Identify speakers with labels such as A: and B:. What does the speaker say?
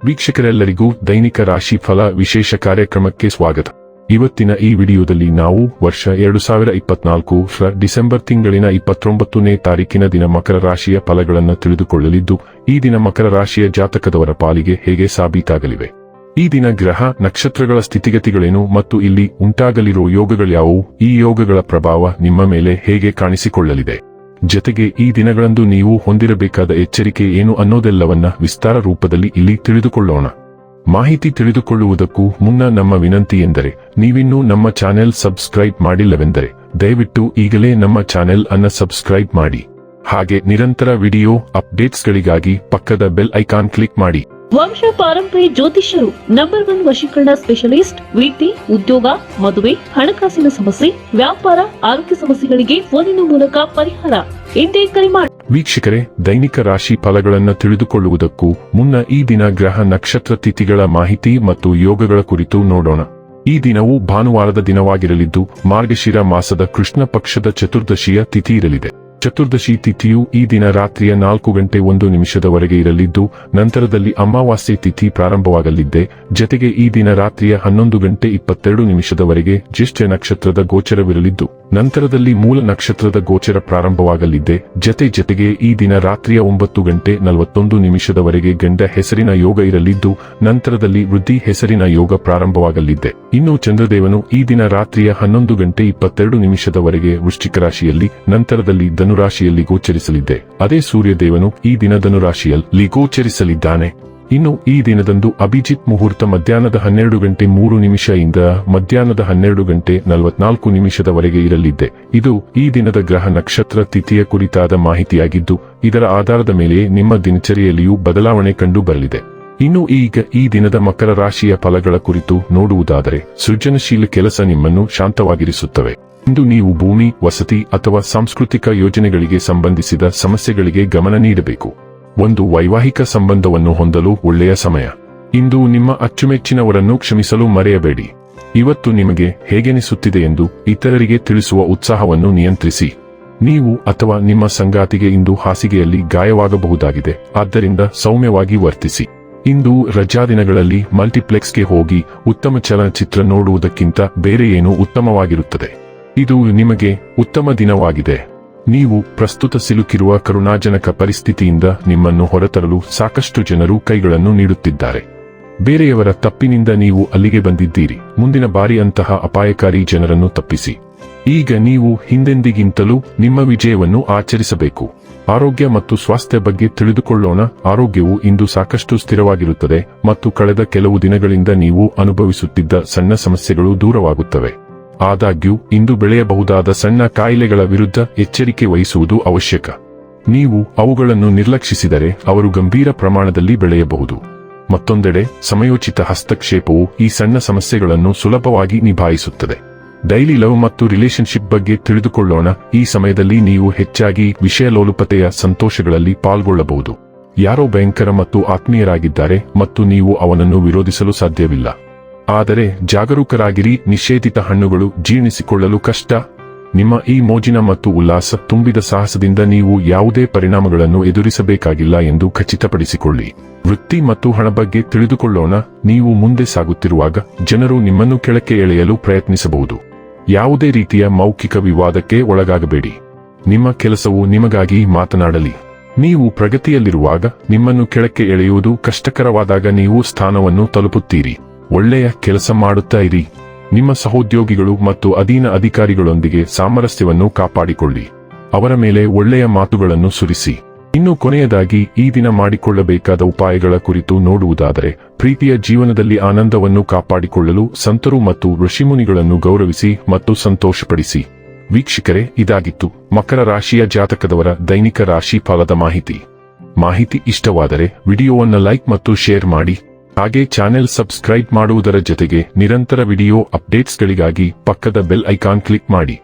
A: ವೀಕ್ಷಕರೆಲ್ಲರಿಗೂ ದೈನಿಕ ರಾಶಿ ಫಲ ವಿಶೇಷ ಕಾರ್ಯಕ್ರಮಕ್ಕೆ ಸ್ವಾಗತ. ಇವತ್ತಿನ ಈ ವಿಡಿಯೋದಲ್ಲಿ ನಾವು ವರ್ಷ 2024 ಡಿಸೆಂಬರ್ ತಿಂಗಳಿನ 29ನೇ ತಾರೀಕಿನ ದಿನ ಮಕರ ರಾಶಿಯ ಫಲಗಳನ್ನು ತಿಳಿದುಕೊಳ್ಳಲಿದ್ದು, ಈ ದಿನ ಮಕರ ರಾಶಿಯ ಜಾತಕದವರ ಪಾಲಿಗೆ ಹೇಗೆ ಸಾಬೀತಾಗಲಿವೆ, ಈ ದಿನ ಗ್ರಹ ನಕ್ಷತ್ರಗಳ ಸ್ಥಿತಿಗತಿಗಳೇನು ಮತ್ತು ಇಲ್ಲಿ ಉಂಟಾಗಲಿರುವ ಯೋಗಗಳ್ಯಾವುವು, ಈ ಯೋಗಗಳ ಪ್ರಭಾವ ನಿಮ್ಮ ಮೇಲೆ ಹೇಗೆ ಕಾಣಿಸಿಕೊಳ್ಳಲಿದೆ, ಜತೆಗೆ ಈ ದಿನಗಳಂದು ನೀವು ಹೊಂದಿರಬೇಕಾದ ಎಚ್ಚರಿಕೆ ಏನು ಅನ್ನೋದೆಲ್ಲವನ್ನ ವಿಸ್ತಾರ ರೂಪದಲ್ಲಿ ಇಲ್ಲಿ ತಿಳಿದುಕೊಳ್ಳೋಣ. ಮಾಹಿತಿ ತಿಳಿದುಕೊಳ್ಳುವುದಕ್ಕೂ ಮುನ್ನ ನಮ್ಮ ವಿನಂತಿ ಎಂದರೆ, ನೀವಿನ್ನೂ ನಮ್ಮ ಚಾನೆಲ್ ಸಬ್ಸ್ಕ್ರೈಬ್ ಮಾಡಿಲ್ಲವೆಂದರೆ ದಯವಿಟ್ಟು ಈಗಲೇ ನಮ್ಮ ಚಾನೆಲ್ ಅನ್ನು ಸಬ್ಸ್ಕ್ರೈಬ್ ಮಾಡಿ. ಹಾಗೆ ನಿರಂತರ ವಿಡಿಯೋ ಅಪ್ಡೇಟ್ಸ್ಗಳಿಗಾಗಿ ಪಕ್ಕದ ಬೆಲ್ ಐಕಾನ್ ಕ್ಲಿಕ್ ಮಾಡಿ.
B: ವಂಶ ಪಾರಂಪರ್ಯ ಜ್ಯೋತಿಷ್ಯರು ನಂಬರ್ 1 ವಶೀಕರಣ ಸ್ಪೆಷಲಿಸ್ಟ್. ವೃತ್ತಿ, ಉದ್ಯೋಗ, ಮದುವೆ, ಹಣಕಾಸಿನ ಸಮಸ್ಯೆ, ವ್ಯಾಪಾರ, ಆರೋಗ್ಯ ಸಮಸ್ಯೆಗಳಿಗೆ ಫೋನಿನ ಮೂಲಕ ಪರಿಹಾರ. ಇಂದೇ ಕರೆ ಮಾಡಿ.
A: ವೀಕ್ಷಕರೇ, ದೈನಿಕ ರಾಶಿ ಫಲಗಳನ್ನು ತಿಳಿದುಕೊಳ್ಳುವುದಕ್ಕೂ ಮುನ್ನ ಈ ದಿನ ಗ್ರಹ ನಕ್ಷತ್ರ ತಿಥಿಗಳ ಮಾಹಿತಿ ಮತ್ತು ಯೋಗಗಳ ಕುರಿತು ನೋಡೋಣ. ಈ ದಿನವು ಭಾನುವಾರದ ದಿನವಾಗಿರಲಿದ್ದು, ಮಾರ್ಗಶಿರ ಮಾಸದ ಕೃಷ್ಣ ಪಕ್ಷದ ಚತುರ್ದಶಿಯ ತಿಥಿ ಇರಲಿದೆ. ಚತುರ್ದಶಿ ತಿಥಿಯು ಈ ದಿನ ರಾತ್ರಿಯ 4:01 ಇರಲಿದ್ದು, ನಂತರದಲ್ಲಿ ಅಮಾವಾಸ್ಯೆ ತಿಥಿ ಪ್ರಾರಂಭವಾಗಲಿದೆ. ಜತೆಗೆ ಈ ದಿನ ರಾತ್ರಿಯ 11:22 ಜ್ಯೇಷ್ಠ ನಕ್ಷತ್ರದ ಗೋಚರವಿರಲಿದ್ದು, ನಂತರದಲ್ಲಿ ಮೂಲ ನಕ್ಷತ್ರದ ಗೋಚರ ಪ್ರಾರಂಭವಾಗಲಿದೆ. ಜತೆಗೆ ಈ ದಿನ ರಾತ್ರಿಯ 9:41 ಗಂಡ ಹೆಸರಿನ ಯೋಗ ಇರಲಿದ್ದು, ನಂತರದಲ್ಲಿ ವೃದ್ಧಿ ಹೆಸರಿನ ಯೋಗ ಪ್ರಾರಂಭವಾಗಲಿದೆ. ಇನ್ನು ಚಂದ್ರದೇವನು ಈ ದಿನ ರಾತ್ರಿಯ 11:22 ವೃಶ್ಚಿಕ ರಾಶಿಯಲ್ಲಿ, ನಂತರದಲ್ಲಿ ಧನುರಾಶಿಯಲ್ಲಿ ಗೋಚರಿಸಲಿದೆ. ಅದೇ ಸೂರ್ಯದೇವನು ಈ ದಿನ ಧನುರಾಶಿಯಲ್ಲಿ ಗೋಚರಿಸಲಿದ್ದಾನೆ. ಇನ್ನು ಈ ದಿನದಂದು ಅಭಿಜಿತ್ ಮುಹೂರ್ತ ಮಧ್ಯಾಹ್ನದ 12:03 ಇಂದ ಮಧ್ಯಾಹ್ನದ 12:44 ಇರಲಿದೆ. ಇದು ಈ ದಿನದ ಗ್ರಹ ನಕ್ಷತ್ರ ತಿಥಿಯ ಕುರಿತಾದ ಮಾಹಿತಿಯಾಗಿದ್ದು, ಇದರ ಆಧಾರದ ಮೇಲೆ ನಿಮ್ಮ ದಿನಚರಿಯಲ್ಲಿಯೂ ಬದಲಾವಣೆ ಕಂಡು ಬರಲಿದೆ. ಇನ್ನು ಈಗ ಈ ದಿನದ ಮಕರ ರಾಶಿಯ ಫಲಗಳ ಕುರಿತು ನೋಡುವುದಾದರೆ, ಸೃಜನಶೀಲ ಕೆಲಸ ನಿಮ್ಮನ್ನು ಶಾಂತವಾಗಿರಿಸುತ್ತವೆ. ಇಂದು ನೀವು ಭೂಮಿ, ವಸತಿ ಅಥವಾ ಸಾಂಸ್ಕೃತಿಕ ಯೋಜನೆಗಳಿಗೆ ಸಂಬಂಧಿಸಿದ ಸಮಸ್ಯೆಗಳಿಗೆ ಗಮನ ನೀಡಬೇಕು. ಒಂದು ವೈವಾಹಿಕ ಸಂಬಂಧವನ್ನು ಹೊಂದಲು ಒಳ್ಳೆಯ ಸಮಯ. ಇಂದು ನಿಮ್ಮ ಅಚ್ಚುಮೆಚ್ಚಿನವರನ್ನು ಕ್ಷಮಿಸಲು ಮರೆಯಬೇಡಿ. ಇವತ್ತು ನಿಮಗೆ ಹೇಗೆನಿಸುತ್ತಿದೆ ಎಂದು ಇತರರಿಗೆ ತಿಳಿಸುವ ಉತ್ಸಾಹವನ್ನು ನಿಯಂತ್ರಿಸಿ. ನೀವು ಅಥವಾ ನಿಮ್ಮ ಸಂಗಾತಿಗೆ ಇಂದು ಹಾಸಿಗೆಯಲ್ಲಿ ಗಾಯವಾಗಬಹುದಾಗಿದೆ, ಆದ್ದರಿಂದ ಸೌಮ್ಯವಾಗಿ ವರ್ತಿಸಿ. ಇಂದು ರಜಾದಿನಗಳಲ್ಲಿ ಮಲ್ಟಿಪ್ಲೆಕ್ಸ್ಗೆ ಹೋಗಿ ಉತ್ತಮ ಚಲನಚಿತ್ರ ನೋಡುವುದಕ್ಕಿಂತ ಬೇರೆ ಏನೂ ಉತ್ತಮವಾಗಿರುತ್ತದೆ. ಇದು ನಿಮಗೆ ಉತ್ತಮ ದಿನವಾಗಿದೆ. ನೀವು ಪ್ರಸ್ತುತ ಸಿಲುಕಿರುವ ಕರುಣಾಜನಕ ಪರಿಸ್ಥಿತಿಯಿಂದ ನಿಮ್ಮನ್ನು ಹೊರತರಲು ಸಾಕಷ್ಟು ಜನರು ಕೈಗಳನ್ನು ನೀಡುತ್ತಿದ್ದಾರೆ. ಬೇರೆಯವರ ತಪ್ಪಿನಿಂದ ನೀವು ಅಲ್ಲಿಗೆ ಬಂದಿದ್ದೀರಿ. ಮುಂದಿನ ಬಾರಿ ಅಂತಹ ಅಪಾಯಕಾರಿ ಜನರನ್ನು ತಪ್ಪಿಸಿ. ಈಗ ನೀವು ಹಿಂದೆಂದಿಗಿಂತಲೂ ನಿಮ್ಮ ವಿಜಯವನ್ನು ಆಚರಿಸಬೇಕು. ಆರೋಗ್ಯ ಮತ್ತು ಸ್ವಾಸ್ಥ್ಯ ಬಗ್ಗೆ ತಿಳಿದುಕೊಳ್ಳೋಣ. ಆರೋಗ್ಯವು ಇಂದು ಸಾಕಷ್ಟು ಸ್ಥಿರವಾಗಿರುತ್ತದೆ ಮತ್ತು ಕಳೆದ ಕೆಲವು ದಿನಗಳಿಂದ ನೀವು ಅನುಭವಿಸುತ್ತಿದ್ದ ಸಣ್ಣ ಸಮಸ್ಯೆಗಳು ದೂರವಾಗುತ್ತವೆ. ಆದಾಗ್ಯೂ ಇಂದು ಬೆಳೆಯಬಹುದಾದ ಸಣ್ಣ ಕಾಯಿಲೆಗಳ ವಿರುದ್ಧ ಎಚ್ಚರಿಕೆ ವಹಿಸುವುದು ಅವಶ್ಯಕ. ನೀವು ಅವುಗಳನ್ನು ನಿರ್ಲಕ್ಷಿಸಿದರೆ ಅವರು ಗಂಭೀರ ಪ್ರಮಾಣದಲ್ಲಿ ಬೆಳೆಯಬಹುದು. ಮತ್ತೊಂದೆಡೆ ಸಮಯೋಚಿತ ಹಸ್ತಕ್ಷೇಪವು ಈ ಸಣ್ಣ ಸಮಸ್ಯೆಗಳನ್ನು ಸುಲಭವಾಗಿ ನಿಭಾಯಿಸುತ್ತದೆ. ಡೈಲಿ ಲವ್ ಮತ್ತು ರಿಲೇಶನ್ಶಿಪ್ ಬಗ್ಗೆ ತಿಳಿದುಕೊಳ್ಳೋಣ. ಈ ಸಮಯದಲ್ಲಿ ನೀವು ಹೆಚ್ಚಾಗಿ ವಿಷಯಲೋಲುಪತೆಯ ಸಂತೋಷಗಳಲ್ಲಿ ಪಾಲ್ಗೊಳ್ಳಬಹುದು. ಯಾರೋ ಭಯಂಕರ ಮತ್ತು ಆತ್ಮೀಯರಾಗಿದ್ದಾರೆ ಮತ್ತು ನೀವು ಅವನನ್ನು ವಿರೋಧಿಸಲು ಸಾಧ್ಯವಿಲ್ಲ. ಆದರೆ ಜಾಗರೂಕರಾಗಿರಿ, ನಿಷೇಧಿತ ಹಣ್ಣುಗಳು ಜೀರ್ಣಿಸಿಕೊಳ್ಳಲು ಕಷ್ಟ. ನಿಮ್ಮ ಈ ಮೋಜಿನ ಮತ್ತು ಉಲ್ಲಾಸ ತುಂಬಿದ ಸಾಹಸದಿಂದ ನೀವು ಯಾವುದೇ ಪರಿಣಾಮಗಳನ್ನು ಎದುರಿಸಬೇಕಾಗಿಲ್ಲ ಎಂದು ಖಚಿತಪಡಿಸಿಕೊಳ್ಳಿ. ವೃತ್ತಿ ಮತ್ತು ಹಣ ಬಗ್ಗೆ ತಿಳಿದುಕೊಳ್ಳೋಣ. ನೀವು ಮುಂದೆ ಸಾಗುತ್ತಿರುವಾಗ ಜನರು ನಿಮ್ಮನ್ನು ಕೆಳಕ್ಕೆ ಎಳೆಯಲು ಪ್ರಯತ್ನಿಸಬಹುದು. ಯಾವುದೇ ರೀತಿಯ ಮೌಖಿಕ ವಿವಾದಕ್ಕೆ ಒಳಗಾಗಬೇಡಿ. ನಿಮ್ಮ ಕೆಲಸವು ನಿಮಗಾಗಿ ಮಾತನಾಡಲಿ. ನೀವು ಪ್ರಗತಿಯಲ್ಲಿರುವಾಗ ನಿಮ್ಮನ್ನು ಕೆಳಕ್ಕೆ ಎಳೆಯುವುದು ಕಷ್ಟಕರವಾದಾಗ ನೀವು ಸ್ಥಾನವನ್ನು ತಲುಪುತ್ತೀರಿ. ಒಳ್ಳೆಯ ಕೆಲಸ ಮಾಡುತ್ತಾ ಇರಿ. ನಿಮ್ಮ ಸಹೋದ್ಯೋಗಿಗಳು ಮತ್ತು ಅಧೀನ ಅಧಿಕಾರಿಗಳೊಂದಿಗೆ ಸಾಮರಸ್ಯವನ್ನು ಕಾಪಾಡಿಕೊಳ್ಳಿ. ಅವರ ಮೇಲೆ ಒಳ್ಳೆಯ ಮಾತುಗಳನ್ನು ಸುರಿಸಿ. ಇನ್ನು ಕೊನೆಯದಾಗಿ ಈ ದಿನ ಮಾಡಿಕೊಳ್ಳಬೇಕಾದ ಉಪಾಯಗಳ ಕುರಿತು ನೋಡುವುದಾದರೆ, ಪ್ರೀತಿಯ ಜೀವನದಲ್ಲಿ ಆನಂದವನ್ನು ಕಾಪಾಡಿಕೊಳ್ಳಲು ಸಂತರು ಮತ್ತು ಋಷಿಮುನಿಗಳನ್ನು ಗೌರವಿಸಿ ಮತ್ತು ಸಂತೋಷಪಡಿಸಿ. ವೀಕ್ಷಕರೇ, ಇದಾಗಿತ್ತು ಮಕರ ರಾಶಿಯ ಜಾತಕದವರ ದೈನಿಕ ರಾಶಿ ಫಲದ ಮಾಹಿತಿ ಇಷ್ಟವಾದರೆ ವಿಡಿಯೋವನ್ನು ಲೈಕ್ ಮತ್ತು ಶೇರ್ ಮಾಡಿ. ಹಾಗೆ ಚಾನೆಲ್ ಸಬ್ಸ್ಕ್ರೈಬ್ ಮಾಡುವುದರ ಜೊತೆಗೆ ನಿರಂತರ ವಿಡಿಯೋ ಅಪ್ಡೇಟ್ಸ್ಗಳಿಗಾಗಿ ಪಕ್ಕದ ಬೆಲ್ ಐಕಾನ್ ಕ್ಲಿಕ್ ಮಾಡಿ.